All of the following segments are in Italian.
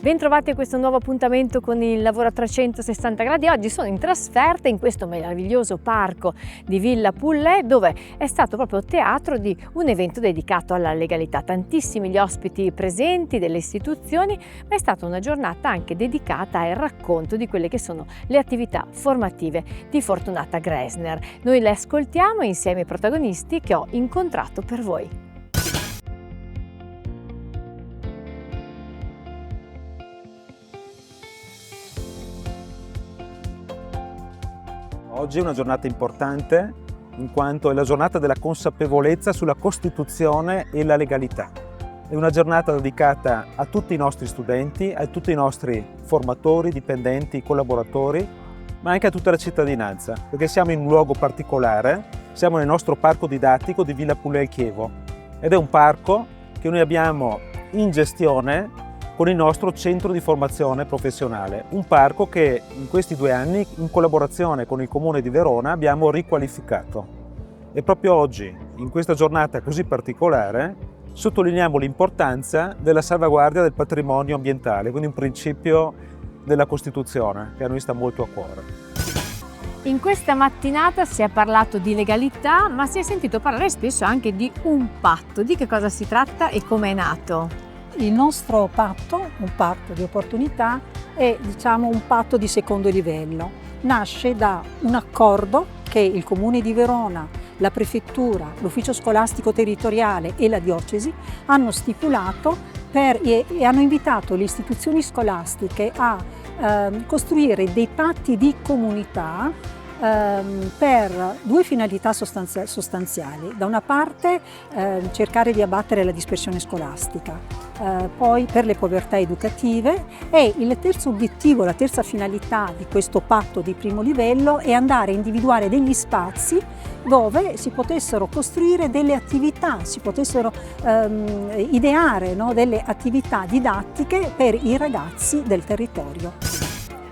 Bentrovati a questo nuovo appuntamento con il lavoro a 360 gradi. Oggi sono in trasferta in questo meraviglioso parco di Villa Poulet, dove è stato proprio teatro di un evento dedicato alla legalità. Tantissimi gli ospiti presenti delle istituzioni, ma è stata una giornata anche dedicata al racconto di quelle che sono le attività formative di Fortunata Graessner. Noi le ascoltiamo insieme ai protagonisti che ho incontrato per voi. Oggi è una giornata importante in quanto è la giornata della consapevolezza sulla Costituzione e la legalità. È una giornata dedicata a tutti i nostri studenti, a tutti i nostri formatori, dipendenti, collaboratori, ma anche a tutta la cittadinanza, perché siamo in un luogo particolare, siamo nel nostro parco didattico di Villa Poulet Chievo ed è un parco che noi abbiamo in gestione con il nostro centro di formazione professionale, un parco che in questi 2 anni, in collaborazione con il Comune di Verona, abbiamo riqualificato. E proprio oggi, in questa giornata così particolare, sottolineiamo l'importanza della salvaguardia del patrimonio ambientale, quindi un principio della Costituzione che a noi sta molto a cuore. In questa mattinata si è parlato di legalità, ma si è sentito parlare spesso anche di un patto. Di che cosa si tratta e come è nato? Il nostro patto, un patto di opportunità, è un patto di secondo livello. Nasce da un accordo che il Comune di Verona, la Prefettura, l'Ufficio Scolastico Territoriale e la Diocesi hanno stipulato e hanno invitato le istituzioni scolastiche a costruire dei patti di comunità per 2 finalità sostanziali. Da una parte cercare di abbattere la dispersione scolastica, poi per le povertà educative, e il terzo obiettivo, la terza finalità di questo patto di primo livello è andare a individuare degli spazi dove si potessero costruire delle attività, si potessero ideare, no, delle attività didattiche per i ragazzi del territorio.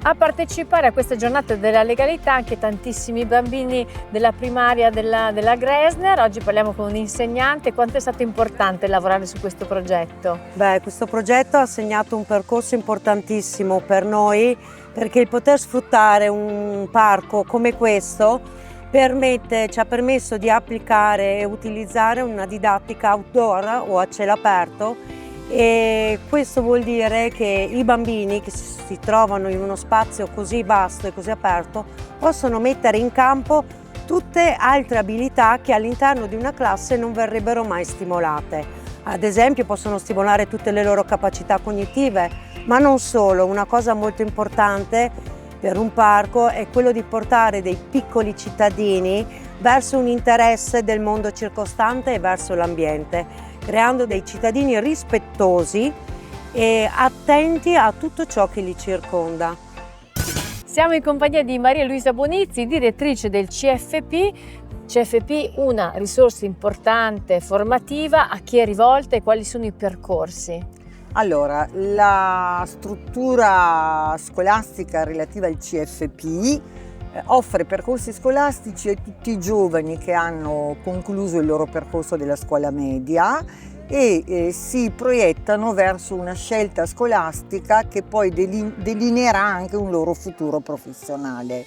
A partecipare a questa giornata della legalità anche tantissimi bambini della primaria della Graessner. Oggi parliamo con un insegnante. Quanto è stato importante lavorare su questo progetto? Questo progetto ha segnato un percorso importantissimo per noi, perché il poter sfruttare un parco come questo ci ha permesso di applicare e utilizzare una didattica outdoor o a cielo aperto. E questo vuol dire che i bambini che si trovano in uno spazio così vasto e così aperto possono mettere in campo tutte altre abilità che all'interno di una classe non verrebbero mai stimolate. Ad esempio possono stimolare tutte le loro capacità cognitive, ma non solo. Una cosa molto importante per un parco è quello di portare dei piccoli cittadini verso un interesse del mondo circostante e verso l'ambiente, creando dei cittadini rispettosi e attenti a tutto ciò che li circonda. Siamo in compagnia di Maria Luisa Bonizzi, direttrice del CFP. CFP, una risorsa importante formativa, a chi è rivolta e quali sono i percorsi? Allora, la struttura scolastica relativa al CFP offre percorsi scolastici a tutti i giovani che hanno concluso il loro percorso della scuola media e si proiettano verso una scelta scolastica che poi delineerà anche un loro futuro professionale.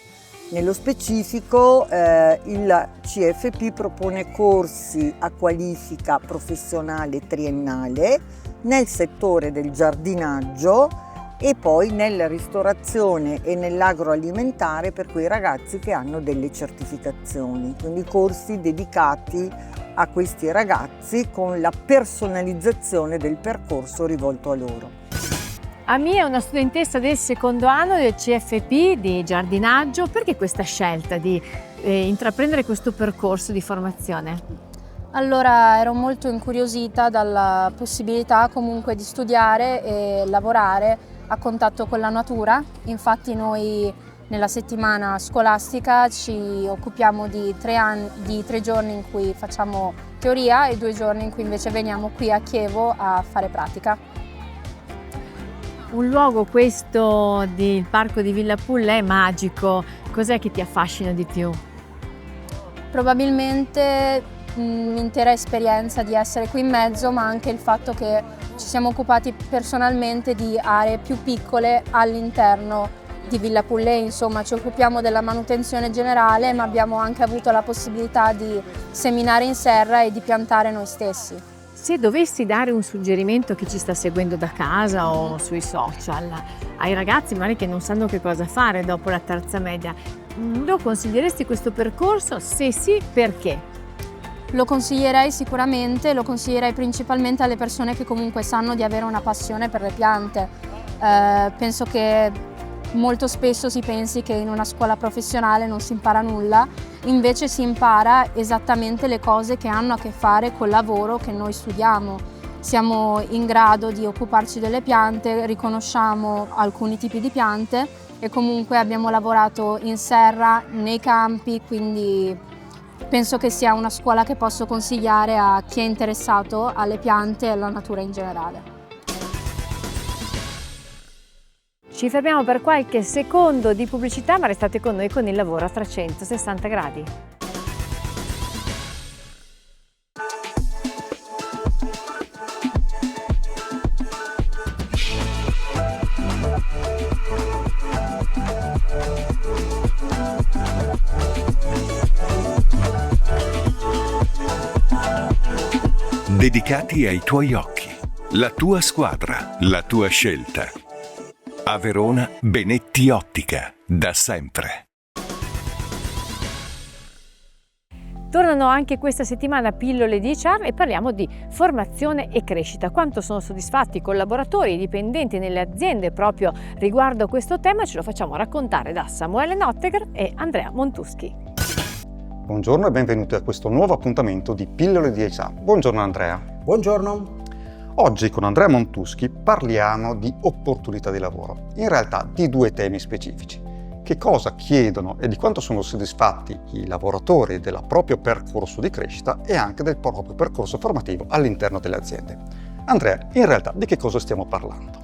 Nello specifico il CFP propone corsi a qualifica professionale triennale nel settore del giardinaggio e poi nella ristorazione e nell'agroalimentare per quei ragazzi che hanno delle certificazioni, quindi corsi dedicati a questi ragazzi con la personalizzazione del percorso rivolto a loro. Ami è una studentessa del secondo anno del CFP di giardinaggio. Perché questa scelta di intraprendere questo percorso di formazione? Allora, ero molto incuriosita dalla possibilità comunque di studiare e lavorare a contatto con la natura. Infatti noi nella settimana scolastica ci occupiamo di 3 giorni in cui facciamo teoria e 2 giorni in cui invece veniamo qui a Chievo a fare pratica. Un luogo questo del parco di Villa Poulet magico, cos'è che ti affascina di più? Probabilmente l'intera esperienza di essere qui in mezzo, ma anche il fatto che ci siamo occupati personalmente di aree più piccole all'interno di Villa Pullei, insomma ci occupiamo della manutenzione generale, ma abbiamo anche avuto la possibilità di seminare in serra e di piantare noi stessi. Se dovessi dare un suggerimento a chi ci sta seguendo da casa o sui social, ai ragazzi magari che non sanno che cosa fare dopo la terza media, lo consiglieresti questo percorso? Se sì, perché? Lo consiglierei sicuramente, lo consiglierei principalmente alle persone che comunque sanno di avere una passione per le piante. Penso che molto spesso si pensi che in una scuola professionale non si impara nulla, invece si impara esattamente le cose che hanno a che fare col lavoro che noi studiamo. Siamo in grado di occuparci delle piante, riconosciamo alcuni tipi di piante e comunque abbiamo lavorato in serra, nei campi, quindi penso che sia una scuola che posso consigliare a chi è interessato alle piante e alla natura in generale. Ci fermiamo per qualche secondo di pubblicità, ma restate con noi con il lavoro a 360 gradi. Dedicati ai tuoi occhi, la tua squadra, la tua scelta. A Verona, Benetti Ottica, da sempre. Tornano anche questa settimana pillole di HR e parliamo di formazione e crescita. Quanto sono soddisfatti i collaboratori e i dipendenti nelle aziende proprio riguardo a questo tema ce lo facciamo raccontare da Samuele Notteger e Andrea Montuschi. Buongiorno e benvenuti a questo nuovo appuntamento di Pillole di HR. Buongiorno Andrea. Buongiorno. Oggi con Andrea Montuschi parliamo di opportunità di lavoro, in realtà di due temi specifici. Che cosa chiedono e di quanto sono soddisfatti i lavoratori del proprio percorso di crescita e anche del proprio percorso formativo all'interno delle aziende. Andrea, in realtà di che cosa stiamo parlando?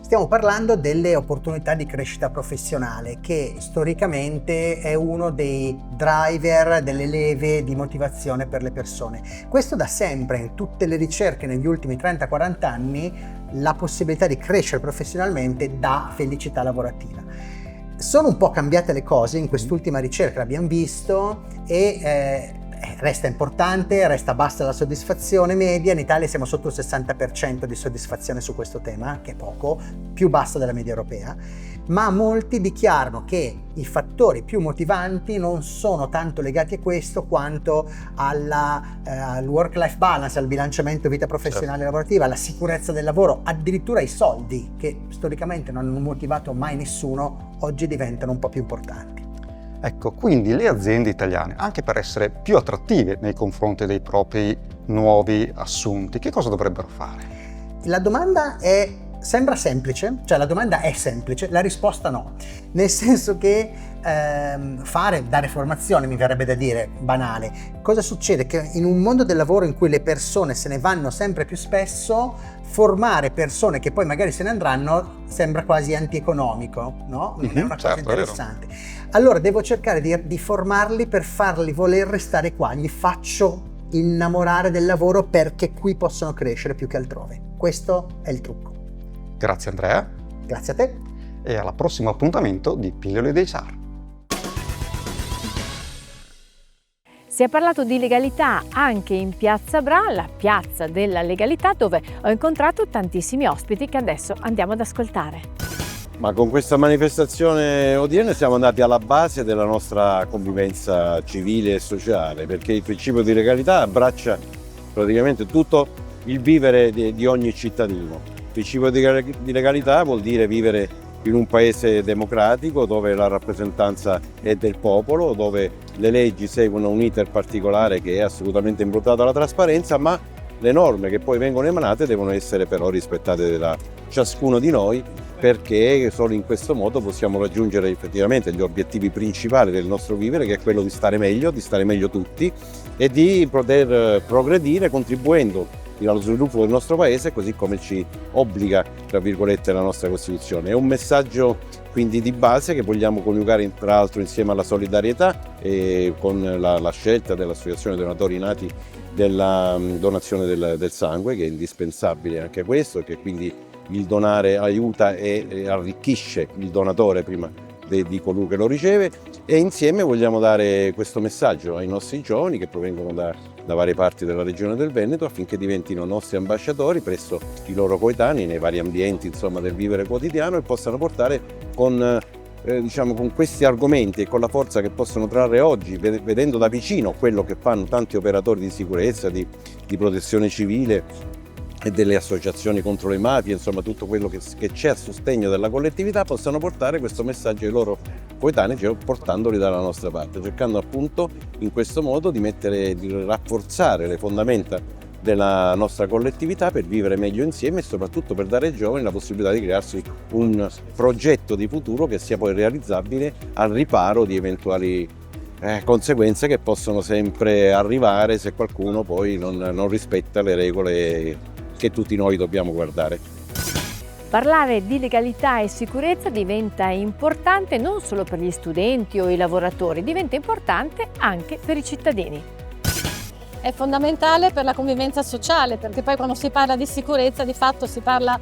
Stiamo parlando delle opportunità di crescita professionale, che storicamente è uno dei driver, delle leve di motivazione per le persone. Questo da sempre, in tutte le ricerche negli ultimi 30-40 anni, la possibilità di crescere professionalmente dà felicità lavorativa. Sono un po' cambiate le cose in quest'ultima ricerca, l'abbiamo visto, e resta importante, resta bassa la soddisfazione media. In Italia siamo sotto il 60% di soddisfazione su questo tema, che è poco, più basso della media europea, ma molti dichiarano che i fattori più motivanti non sono tanto legati a questo quanto al work-life balance, al bilanciamento vita professionale e lavorativa, alla sicurezza del lavoro, addirittura i soldi, che storicamente non hanno motivato mai nessuno, oggi diventano un po' più importanti. Ecco, quindi le aziende italiane, anche per essere più attrattive nei confronti dei propri nuovi assunti, che cosa dovrebbero fare? La domanda sembra semplice, cioè la domanda è semplice, la risposta no, nel senso che dare formazione, mi verrebbe da dire, banale. Cosa succede? Che in un mondo del lavoro in cui le persone se ne vanno sempre più spesso, formare persone che poi magari se ne andranno sembra quasi antieconomico, no? Non è una cosa interessante. Allora devo cercare di formarli per farli voler restare qua, gli faccio innamorare del lavoro perché qui possono crescere più che altrove. Questo è il trucco. Grazie Andrea. Grazie a te. E al prossimo appuntamento di Pillole di HR. Si è parlato di legalità anche in Piazza Bra, la piazza della legalità, dove ho incontrato tantissimi ospiti che adesso andiamo ad ascoltare. Ma con questa manifestazione odierna siamo andati alla base della nostra convivenza civile e sociale, perché il principio di legalità abbraccia praticamente tutto il vivere di ogni cittadino. Il principio di legalità vuol dire vivere in un paese democratico dove la rappresentanza è del popolo, dove le leggi seguono un iter particolare che è assolutamente improntato alla trasparenza, ma le norme che poi vengono emanate devono essere però rispettate da ciascuno di noi, perché solo in questo modo possiamo raggiungere effettivamente gli obiettivi principali del nostro vivere, che è quello di stare meglio tutti e di poter progredire contribuendo allo sviluppo del nostro paese, così come ci obbliga, tra virgolette, la nostra Costituzione. È un messaggio quindi di base che vogliamo coniugare tra l'altro insieme alla solidarietà e con la scelta dell'Associazione Donatori Nati della donazione del sangue, che è indispensabile anche questo, che quindi il donare aiuta e arricchisce il donatore prima di colui che lo riceve, e insieme vogliamo dare questo messaggio ai nostri giovani che provengono da varie parti della regione del Veneto, affinché diventino nostri ambasciatori presso i loro coetanei nei vari ambienti, insomma, del vivere quotidiano, e possano portare con questi argomenti e con la forza che possono trarre oggi, vedendo da vicino quello che fanno tanti operatori di sicurezza, di protezione civile e delle associazioni contro le mafie, insomma tutto quello che c'è a sostegno della collettività, possano portare questo messaggio ai loro coetanei, cioè portandoli dalla nostra parte, cercando appunto in questo modo di rafforzare le fondamenta della nostra collettività per vivere meglio insieme, e soprattutto per dare ai giovani la possibilità di crearsi un progetto di futuro che sia poi realizzabile al riparo di eventuali conseguenze che possono sempre arrivare se qualcuno poi non rispetta le regole che tutti noi dobbiamo guardare. Parlare di legalità e sicurezza diventa importante non solo per gli studenti o i lavoratori, diventa importante anche per i cittadini. È fondamentale per la convivenza sociale, perché poi quando si parla di sicurezza di fatto si parla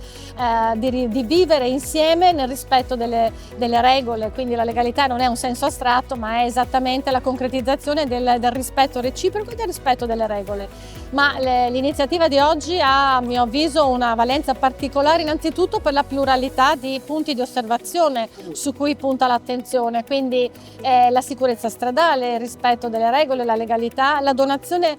di vivere insieme nel rispetto delle regole, quindi la legalità non è un senso astratto, ma è esattamente la concretizzazione del rispetto reciproco e del rispetto delle regole. Ma l'iniziativa di oggi ha, a mio avviso, una valenza particolare innanzitutto per la pluralità di punti di osservazione su cui punta l'attenzione, quindi la sicurezza stradale, il rispetto delle regole, la legalità, la donazione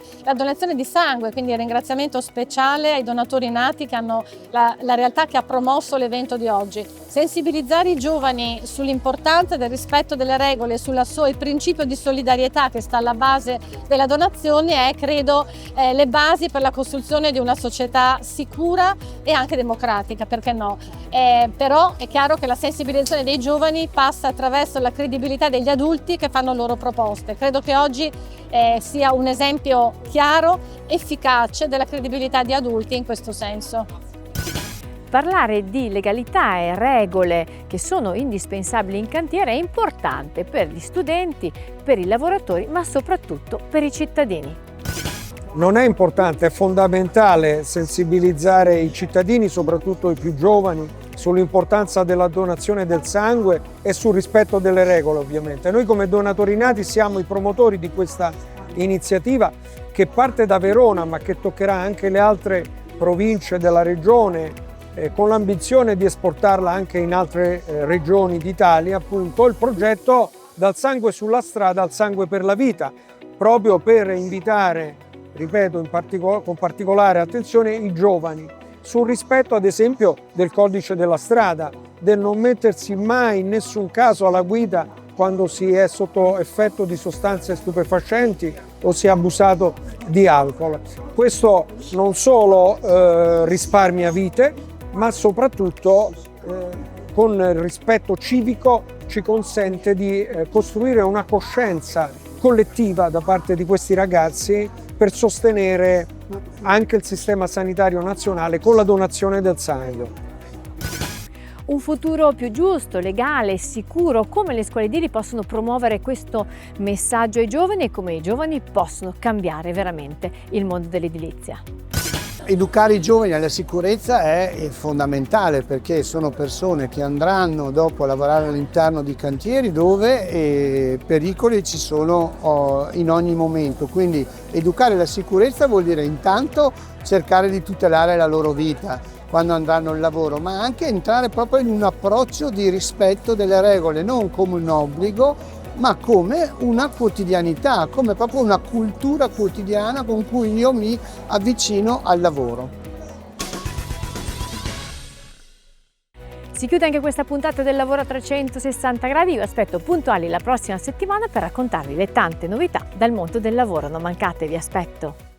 di sangue, quindi il ringraziamento speciale ai donatori nati che hanno la realtà che ha promosso l'evento di oggi. Sensibilizzare i giovani sull'importanza del rispetto delle regole, il principio di solidarietà che sta alla base della donazione è, credo, le basi per la costruzione di una società sicura e anche democratica, perché no? Però è chiaro che la sensibilizzazione dei giovani passa attraverso la credibilità degli adulti che fanno loro proposte. Credo che oggi sia un esempio chiaro, efficace della credibilità di adulti in questo senso. Parlare di legalità e regole che sono indispensabili in cantiere è importante per gli studenti, per i lavoratori, ma soprattutto per i cittadini. Non è importante, è fondamentale sensibilizzare i cittadini, soprattutto i più giovani, sull'importanza della donazione del sangue e sul rispetto delle regole, ovviamente. Noi come Donatori Nati siamo i promotori di questa iniziativa che parte da Verona, ma che toccherà anche le altre province della regione, con l'ambizione di esportarla anche in altre regioni d'Italia, appunto il progetto Dal sangue sulla strada al sangue per la vita, proprio per invitare, ripeto, con particolare attenzione i giovani sul rispetto ad esempio del codice della strada, del non mettersi mai in nessun caso alla guida quando si è sotto effetto di sostanze stupefacenti o si è abusato di alcol. Questo non solo risparmia vite, ma soprattutto con il rispetto civico ci consente di costruire una coscienza collettiva da parte di questi ragazzi per sostenere anche il sistema sanitario nazionale con la donazione del sangue. Un futuro più giusto, legale, sicuro, come le scuole edili possono promuovere questo messaggio ai giovani e come i giovani possono cambiare veramente il mondo dell'edilizia. Educare i giovani alla sicurezza è fondamentale, perché sono persone che andranno dopo a lavorare all'interno di cantieri dove pericoli ci sono in ogni momento, quindi educare la sicurezza vuol dire intanto cercare di tutelare la loro vita quando andranno al lavoro, ma anche entrare proprio in un approccio di rispetto delle regole, non come un obbligo, ma come una quotidianità, come proprio una cultura quotidiana con cui io mi avvicino al lavoro. Si chiude anche questa puntata del Lavoro a 360 gradi, io aspetto puntuali la prossima settimana per raccontarvi le tante novità dal mondo del lavoro, non mancate, vi aspetto.